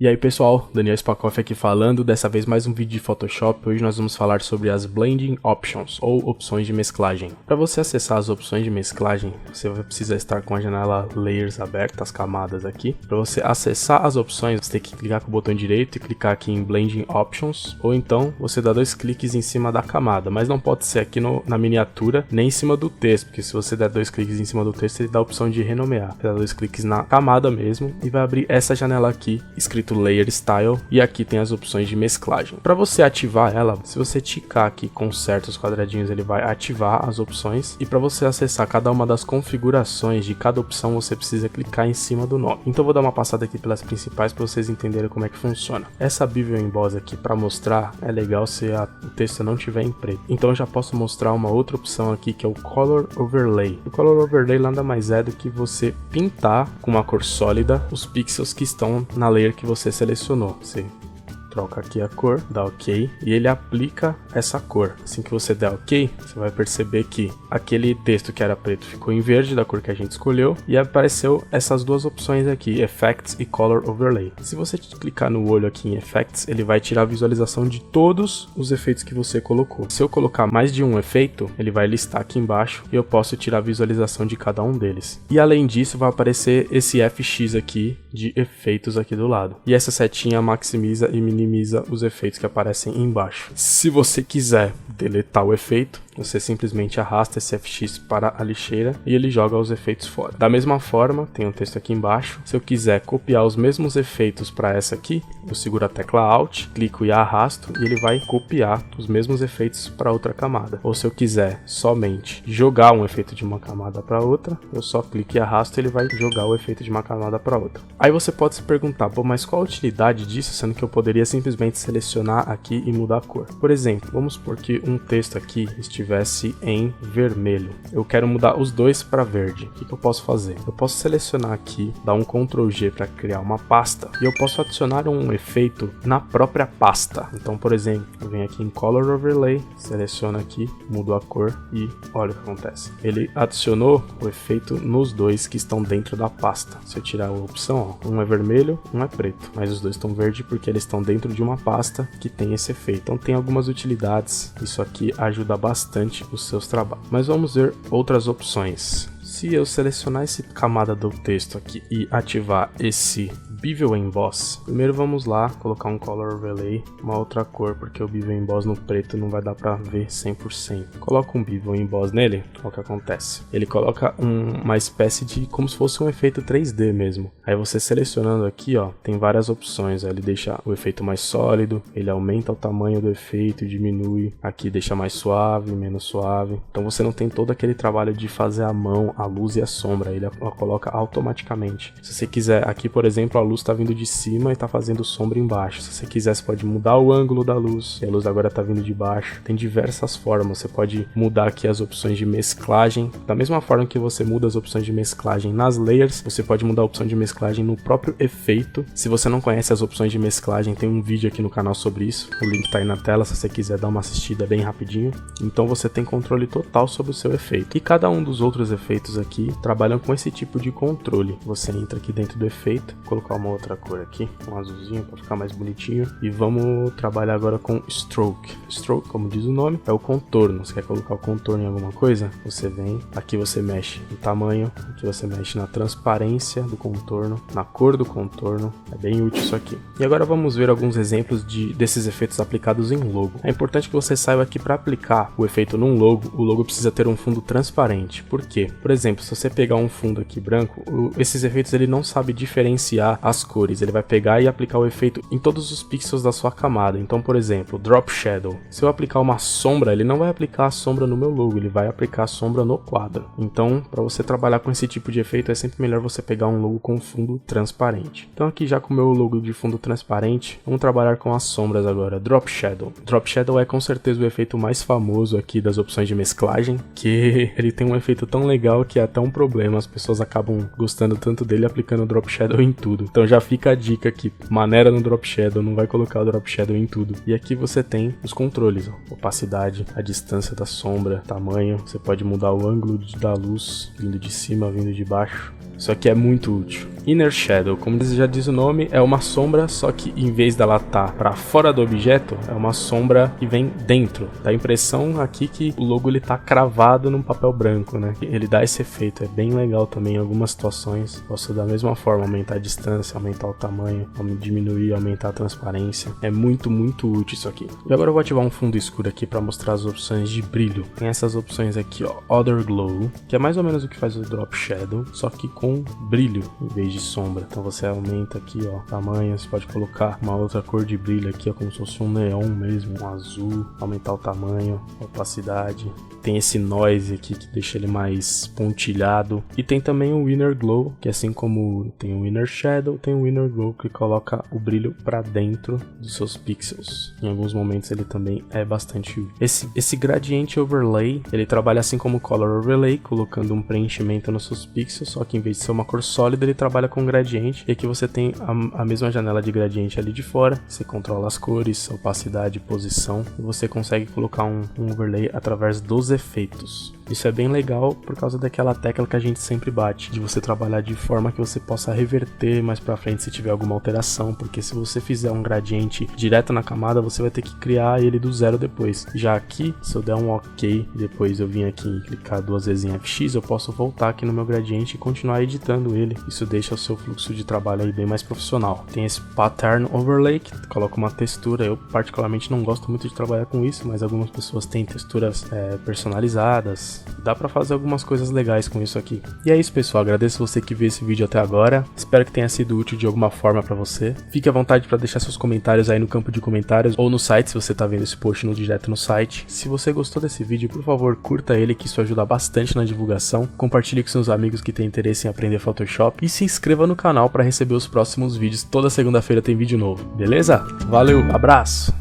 E aí pessoal, Daniel Spakoff aqui falando, dessa vez mais um vídeo de Photoshop. Hoje nós vamos falar sobre as Blending Options, ou opções de mesclagem. Para você acessar as opções de mesclagem, você vai precisar estar com a janela Layers aberta, as camadas aqui. Para você acessar as opções, você tem que clicar com o botão direito e clicar aqui em Blending Options, ou então você dá dois cliques em cima da camada, mas não pode ser aqui na miniatura, nem em cima do texto, porque se você der dois cliques em cima do texto, ele dá a opção de renomear. Você dá dois cliques na camada mesmo e vai abrir essa janela aqui, escrito Layer Style, e aqui tem as opções de mesclagem. Para você ativar ela, se você ticar aqui com certos quadradinhos, ele vai ativar as opções, e para você acessar cada uma das configurações de cada opção, você precisa clicar em cima do nome. Então eu vou dar uma passada aqui pelas principais para vocês entenderem como é que funciona. Essa Bevel Emboss aqui, para mostrar, é legal se o texto não tiver em preto. Então eu já posso mostrar uma outra opção aqui, que é o Color Overlay. O Color Overlay nada mais é do que você pintar com uma cor sólida os pixels que estão na layer que você selecionou. Você troca aqui a cor, dá OK, e ele aplica essa cor. Assim que você der OK, você vai perceber que aquele texto que era preto ficou em verde, da cor que a gente escolheu, e apareceu essas duas opções aqui, Effects e Color Overlay. Se você clicar no olho aqui em Effects, ele vai tirar a visualização de todos os efeitos que você colocou. Se eu colocar mais de um efeito, ele vai listar aqui embaixo, e eu posso tirar a visualização de cada um deles. E além disso, vai aparecer esse FX aqui, de efeitos aqui do lado. E essa setinha maximiza e minimiza os efeitos que aparecem embaixo. Se você quiser deletar o efeito, você simplesmente arrasta esse FX para a lixeira e ele joga os efeitos fora. Da mesma forma, tem um texto aqui embaixo. Se eu quiser copiar os mesmos efeitos para essa aqui, eu seguro a tecla Alt, clico e arrasto, e ele vai copiar os mesmos efeitos para outra camada. Ou se eu quiser somente jogar um efeito de uma camada para outra, eu só clico e arrasto e ele vai jogar o efeito de uma camada para outra. Aí você pode se perguntar, pô, mas qual a utilidade disso, sendo que eu poderia simplesmente selecionar aqui e mudar a cor? Por exemplo, vamos supor que um texto aqui estivesse em vermelho. Eu quero mudar os dois para verde. O que eu posso fazer? Eu posso selecionar aqui, dar um Ctrl G para criar uma pasta, e eu posso adicionar um efeito na própria pasta. Então, por exemplo, eu venho aqui em Color Overlay, seleciono aqui, mudo a cor e olha o que acontece. Ele adicionou o efeito nos dois que estão dentro da pasta. Se eu tirar a opção, ó, um é vermelho, um é preto, mas os dois estão verde porque eles estão dentro de uma pasta que tem esse efeito. Então tem algumas utilidades, isso aqui ajuda bastante os seus trabalhos. Mas vamos ver outras opções. Se eu selecionar essa camada do texto aqui e ativar esse Bevel Emboss, primeiro vamos lá colocar um Color Overlay, uma outra cor, porque o Bevel Emboss no preto não vai dar pra ver 100%. Coloca um Bevel Emboss nele, olha o que acontece. Ele coloca uma espécie de, como se fosse um efeito 3D mesmo. Aí você selecionando aqui, ó, tem várias opções. Aí ele deixa o efeito mais sólido, ele aumenta o tamanho do efeito, diminui, aqui deixa mais suave, menos suave. Então você não tem todo aquele trabalho de fazer à mão a luz e a sombra, ele a coloca automaticamente. Se você quiser, aqui por exemplo, a luz está vindo de cima e está fazendo sombra embaixo. Se você quiser, você pode mudar o ângulo da luz, e a luz agora está vindo de baixo. Tem diversas formas. Você pode mudar aqui as opções de mesclagem. Da mesma forma que você muda as opções de mesclagem nas layers, você pode mudar a opção de mesclagem no próprio efeito. Se você não conhece as opções de mesclagem, tem um vídeo aqui no canal sobre isso. O link está aí na tela, se você quiser dar uma assistida bem rapidinho. Então você tem controle total sobre o seu efeito. E cada um dos outros efeitos aqui trabalham com esse tipo de controle. Você entra aqui dentro do efeito, colocar uma outra cor aqui, um azulzinho para ficar mais bonitinho, e vamos trabalhar agora com Stroke. Stroke, como diz o nome, é o contorno. Você quer colocar o contorno em alguma coisa? Você vem, aqui você mexe no tamanho, aqui você mexe na transparência do contorno, na cor do contorno, é bem útil isso aqui. E agora vamos ver alguns exemplos desses efeitos aplicados em logo. É importante que você saiba que para aplicar o efeito num logo, o logo precisa ter um fundo transparente. Por quê? Por exemplo, se você pegar um fundo aqui branco, esses efeitos ele não sabe diferenciar as cores, ele vai pegar e aplicar o efeito em todos os pixels da sua camada. Então, por exemplo, Drop Shadow, se eu aplicar uma sombra, ele não vai aplicar a sombra no meu logo, ele vai aplicar a sombra no quadro. Então, para você trabalhar com esse tipo de efeito, é sempre melhor você pegar um logo com fundo transparente. Então aqui já com o meu logo de fundo transparente, vamos trabalhar com as sombras agora. Drop Shadow. Drop Shadow é com certeza o efeito mais famoso aqui das opções de mesclagem, que ele tem um efeito tão legal que é até um problema, as pessoas acabam gostando tanto dele aplicando Drop Shadow em tudo. Então já fica a dica aqui, maneira no Drop Shadow, não vai colocar o Drop Shadow em tudo. E aqui você tem os controles, ó, opacidade, a distância da sombra, tamanho, você pode mudar o ângulo da luz, vindo de cima, vindo de baixo. Isso aqui é muito útil. Inner Shadow, como já diz o nome, é uma sombra, só que em vez dela estar para fora do objeto, é uma sombra que vem dentro. Dá a impressão aqui que o logo ele tá cravado num papel branco, né? Ele dá esse efeito, é bem legal também em algumas situações. Posso da mesma forma aumentar a distância, aumentar o tamanho, diminuir, aumentar a transparência. É muito útil isso aqui. E agora eu vou ativar um fundo escuro aqui para mostrar as opções de brilho. Tem essas opções aqui, ó, Other Glow, que é mais ou menos o que faz o Drop Shadow, só que com brilho em vez de sombra. Então você aumenta aqui, ó, tamanho, você pode colocar uma outra cor de brilho aqui, ó, como se fosse um neon mesmo, um azul, aumentar o tamanho, a opacidade. Tem esse noise aqui que deixa ele mais pontilhado. E tem também o Inner Glow, que assim como tem o Inner Shadow, tem o Inner Glow que coloca o brilho para dentro dos seus pixels. Em alguns momentos ele também é bastante útil. Esse Gradient Overlay, ele trabalha assim como o Color Overlay, colocando um preenchimento nos seus pixels, só que em vez de ser uma cor sólida, ele trabalha com gradiente. E aqui você tem a mesma janela de gradiente ali de fora, você controla as cores, opacidade, posição, e você consegue colocar um overlay através dos efeitos. Isso é bem legal por causa daquela tecla que a gente sempre bate, de você trabalhar de forma que você possa reverter mais pra frente se tiver alguma alteração, porque se você fizer um gradiente direto na camada, você vai ter que criar ele do zero depois. Já aqui, se eu der um OK, depois eu vim aqui e clicar duas vezes em FX, eu posso voltar aqui no meu gradiente e continuar editando ele. Isso deixa o seu fluxo de trabalho aí bem mais profissional. Tem esse Pattern Overlay, que coloca uma textura. Eu particularmente não gosto muito de trabalhar com isso, mas algumas pessoas têm texturas personalizadas. Dá pra fazer algumas coisas legais com isso aqui. E é isso, pessoal. Agradeço você que viu esse vídeo até agora. Espero que tenha sido útil de alguma forma pra você. Fique à vontade pra deixar seus comentários aí no campo de comentários ou no site, se você tá vendo esse post direto no site. Se você gostou desse vídeo, por favor, curta ele, que isso ajuda bastante na divulgação. Compartilhe com seus amigos que têm interesse em aprender Photoshop. E se inscreva no canal pra receber os próximos vídeos. Toda segunda-feira tem vídeo novo, beleza? Valeu, abraço!